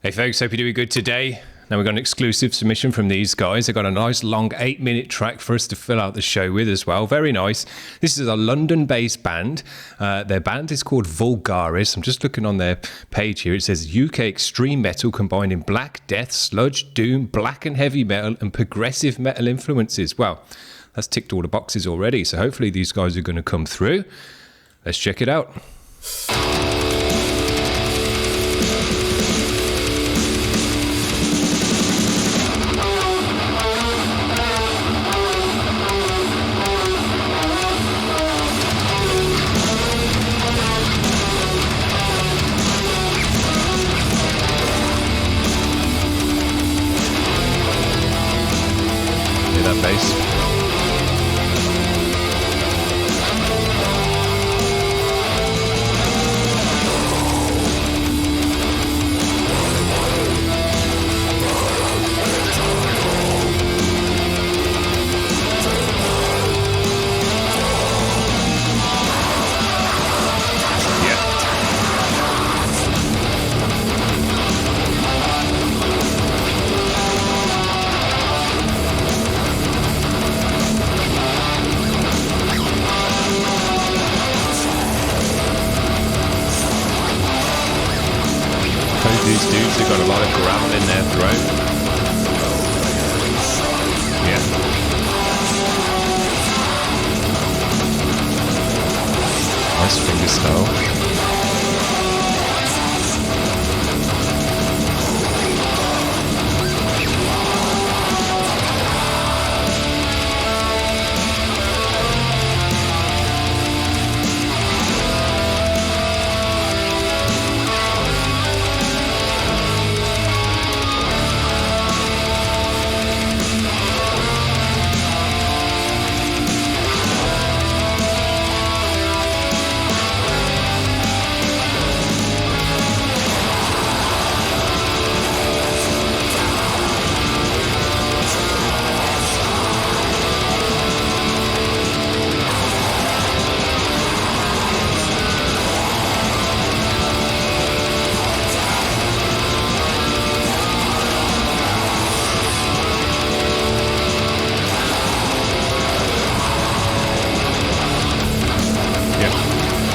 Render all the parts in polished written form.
Hey folks, hope you're doing good today. Now we've got an exclusive submission from these guys. They've got a nice long 8-minute track for us to fill out the show with as well. Very nice. This is a London-based band. Their band is called Vulgaris. I'm just looking on their page here. It says UK extreme metal combining black death, sludge, doom, black and heavy metal and progressive metal influences. Well, that's ticked all the boxes already. So hopefully these guys are going to come through. Let's check it out. That bass. These dudes have got a lot of gravel in their throat. Yeah. Nice fingerstyle.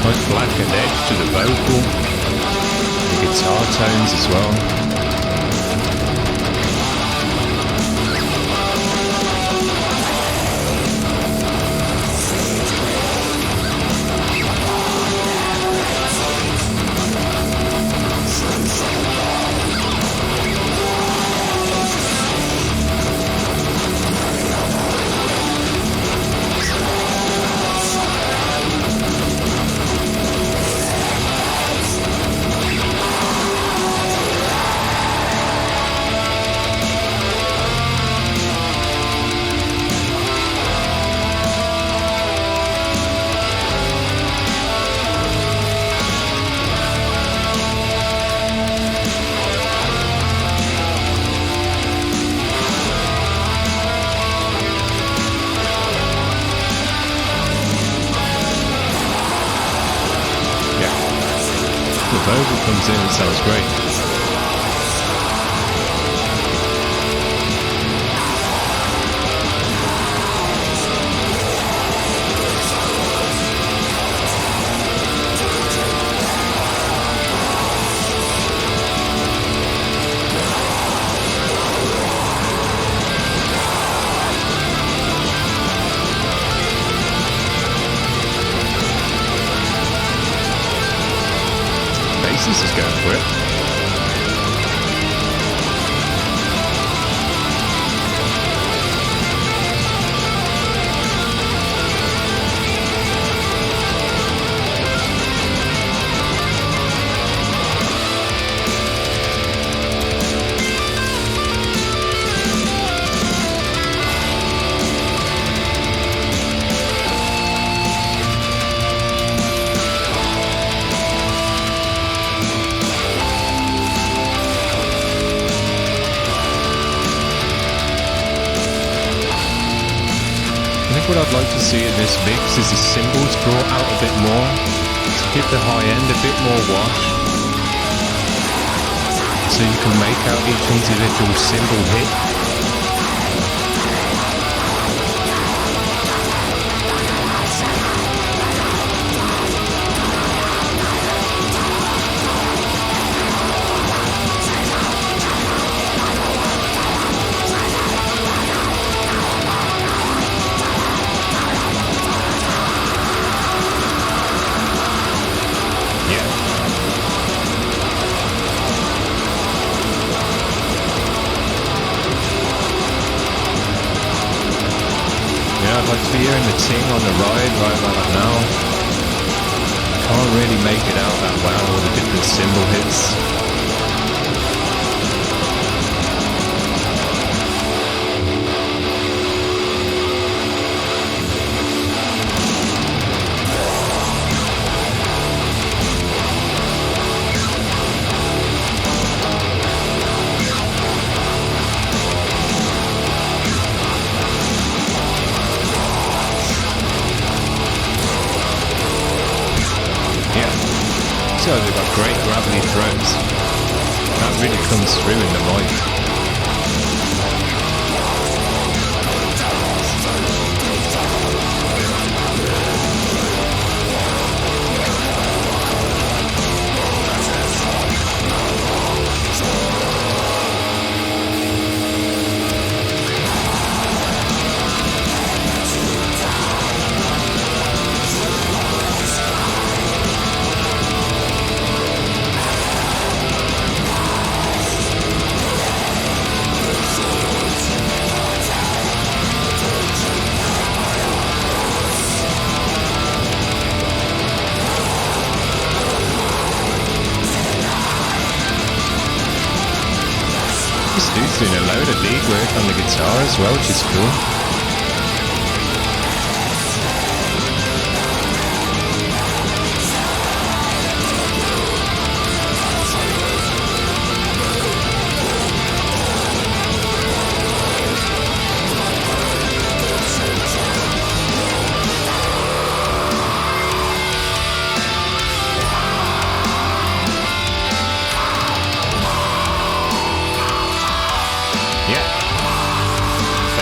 Nice blackened edge to the vocal, the guitar tones as well. The vocal comes in and sounds great. This is going for it. What I'd like to see in this mix is the cymbals brought out a bit more to give the high end a bit more wash. so you can make out each individual cymbal hit. I'd like to be hearing the ting on the ride right about now. Can't really make it out that well, all the different cymbal hits. They've got great gravelly throats. That really comes through in the mic. This dude's doing a load of lead work on the guitar as well, which is cool.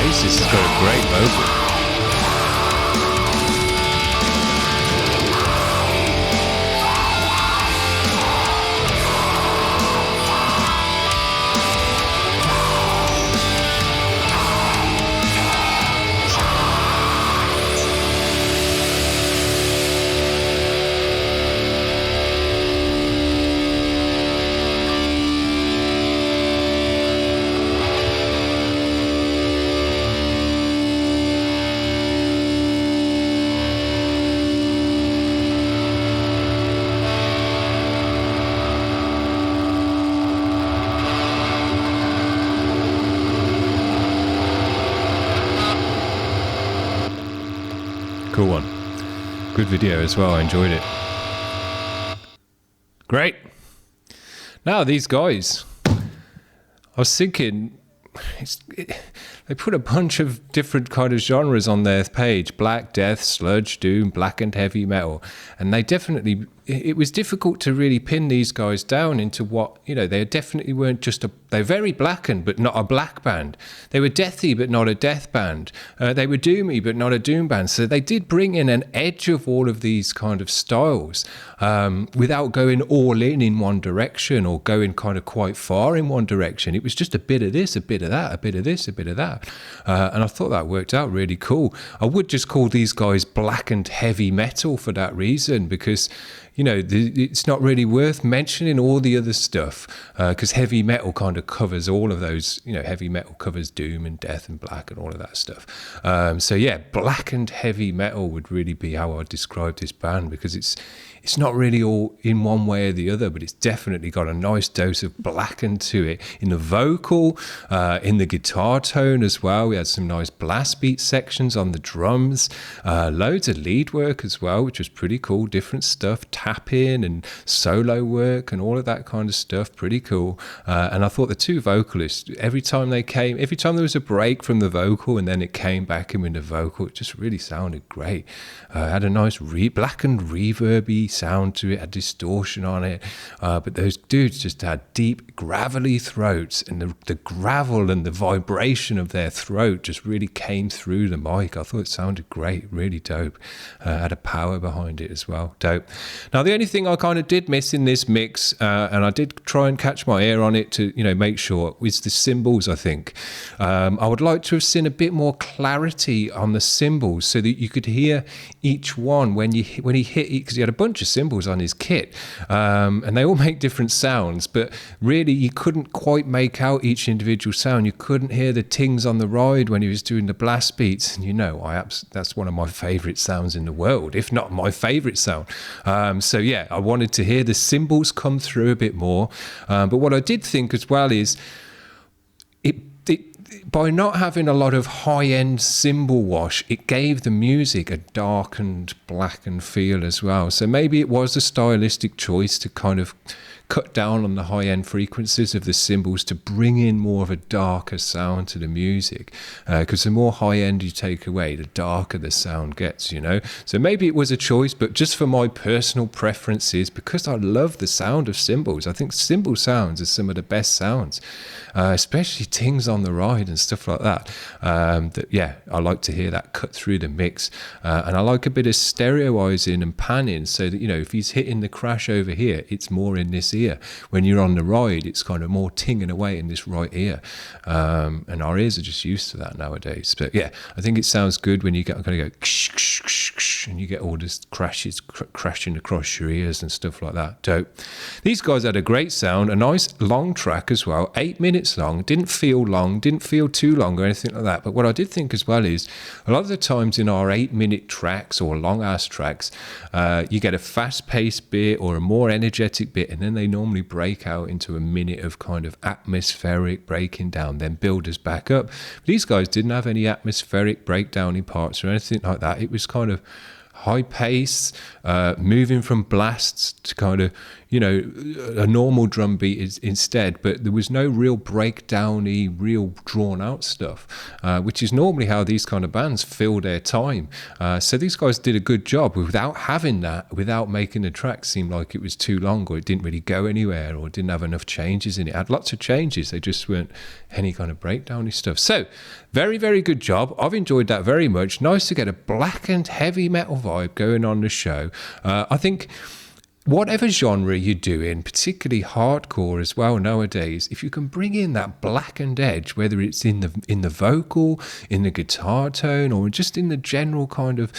This has got a great vocal. Cool one. Good video as well. I enjoyed it. Great. Now these guys, I was thinking, they put a bunch of different kind of genres on their page: black, death, sludge, doom, blackened, heavy metal. And they definitely, it was difficult to really pin these guys down into what, you know, they definitely weren't just they're very blackened, but not a black band. They were deathy, but not a death band. They were doomy, but not a doom band. So they did bring in an edge of all of these kind of styles without going all in one direction or going kind of quite far in one direction. It was just a bit of this, a bit of that, a bit of this, a bit of that. And I thought that worked out really cool. I would just call these guys blackened heavy metal for that reason, because, you know, it's not really worth mentioning all the other stuff because heavy metal kind of covers all of those. You know, heavy metal covers doom and death and black and all of that stuff. So yeah, blackened heavy metal would really be how I describe this band, because it's not really all in one way or the other, but it's definitely got a nice dose of blackened to it in the vocal, in the guitar tone as well. We had some nice blast beat sections on the drums, loads of lead work as well, which was pretty cool, different stuff, tapping and solo work and all of that kind of stuff. Pretty cool. And I thought the two vocalists, every time there was a break from the vocal and then it came back in with the vocal, it just really sounded great. Had a nice blackened reverby sound to it, had distortion on it, but those dudes just had deep gravelly throats, and the gravel and the vibration of their throat just really came through the mic. I thought it sounded great, really dope. Had a power behind it as well. Dope. Now the only thing I kind of did miss in this mix, and I did try and catch my ear on it to make sure, was the cymbals. I think I would like to have seen a bit more clarity on the cymbals so that you could hear each one when he hit, because he had a bunch of cymbals on his kit, and they all make different sounds, but really you couldn't quite make out each individual sound. You couldn't hear the tings on the ride when he was doing the blast beats, and that's one of my favorite sounds in the world, if not my favorite sound. So yeah, I wanted to hear the cymbals come through a bit more, but what I did think as well is by not having a lot of high-end cymbal wash, it gave the music a darkened, blackened feel as well. So maybe it was a stylistic choice to kind of cut down on the high-end frequencies of the cymbals to bring in more of a darker sound to the music, because the more high-end you take away, the darker the sound gets, So maybe it was a choice, but just for my personal preferences, because I love the sound of cymbals, I think cymbal sounds are some of the best sounds, especially tings on the ride and stuff like that. I like to hear that cut through the mix, and I like a bit of stereoizing and panning so that, if he's hitting the crash over here, it's more in this ear. When you're on the ride, it's kind of more tinging away in this right ear, and our ears are just used to that nowadays. But yeah, I think it sounds good when you kind of go ksh, ksh, ksh, ksh, and you get all this crashes crashing across your ears and stuff like that. Dope. These guys had a great sound, a nice long track as well, 8 minutes long. Didn't feel long, didn't feel too long or anything like that. But what I did think as well is a lot of the times in our 8-minute tracks or long ass tracks, you get a fast paced bit or a more energetic bit, and then they normally break out into a minute of kind of atmospheric breaking down, then build us back up. But these guys didn't have any atmospheric breakdowny parts or anything like that. It was kind of high pace, moving from blasts to kind of, a normal drum beat is instead, but there was no real breakdowny, real drawn out stuff, which is normally how these kind of bands fill their time. So these guys did a good job without having that, without making the track seem like it was too long or it didn't really go anywhere or didn't have enough changes in it. It had lots of changes, they just weren't any kind of breakdowny stuff. So very, very good job. I've enjoyed that very much. Nice to get a blackened heavy metal vibe going on the show. I think whatever genre you're doing, particularly hardcore as well nowadays, if you can bring in that blackened edge, whether it's in the vocal, in the guitar tone, or just in the general kind of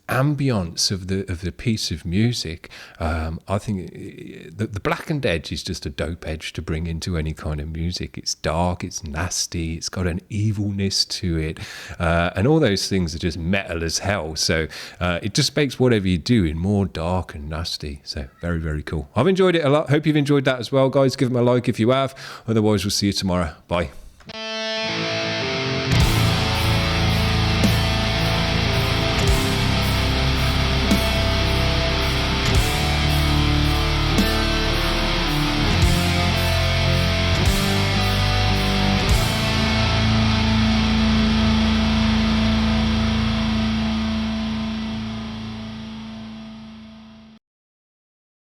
ambience of the piece of music, I think the blackened edge is just a dope edge to bring into any kind of music. It's dark, it's nasty, it's got an evilness to it, and all those things are just metal as hell. So it just makes whatever you're doing more dark and nasty. So very, very cool. I've enjoyed it a lot. Hope you've enjoyed that as well, guys. Give them a like if you have. Otherwise, we'll see you tomorrow. Bye.